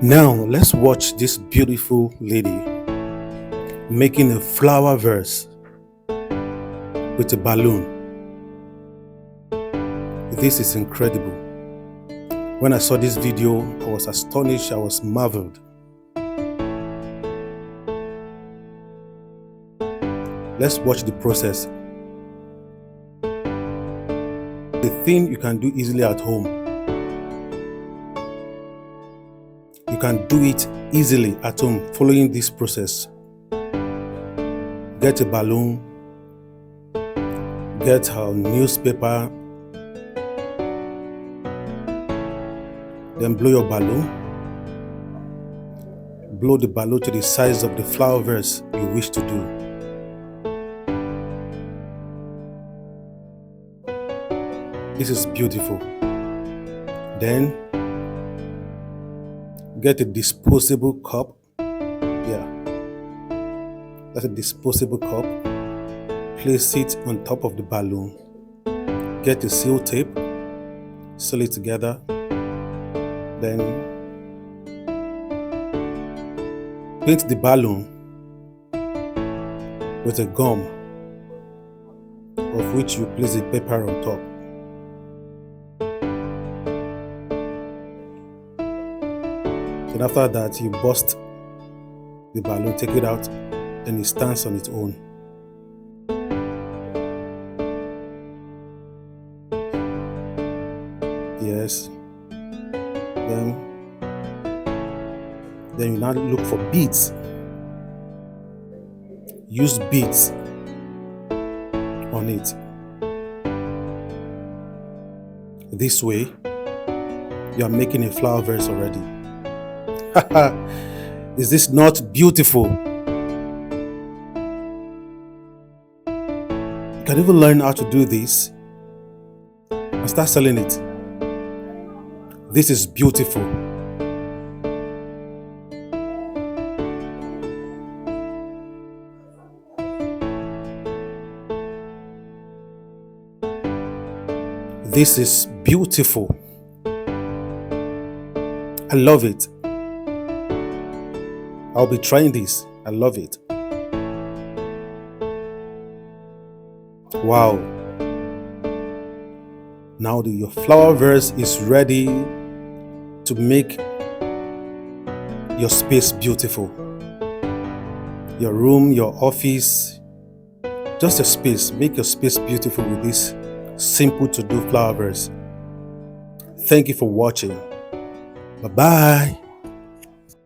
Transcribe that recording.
Now let's watch this beautiful lady making a flower vase with a balloon. This is incredible. When I saw this video, I was astonished, I was marveled. Let's watch the process. The thing you can do easily at home. You can do it easily at home following this process. Get a balloon, get a newspaper, then blow your balloon. Blow the balloon to the size of the flower vase you wish to do. This is beautiful. Then get a disposable cup. That's a disposable cup. Place it on top of the balloon. Get a seal tape. Seal it together. Then paint the balloon with a gum, of which you place a paper on top. And after that, you burst the balloon, take it out, and it stands on its own. Yes. Then you now look for beads. Use beads on it. This way, you are making a flower vase already. Is this not beautiful? You can even learn how to do this and start selling it. This is beautiful. This is beautiful. I love it. I'll be trying this. I love it. Wow. Now your flower vase is ready to make your space beautiful. Your room, your office, just a space. Make your space beautiful with this simple to do flower vase. Thank you for watching. Bye-bye.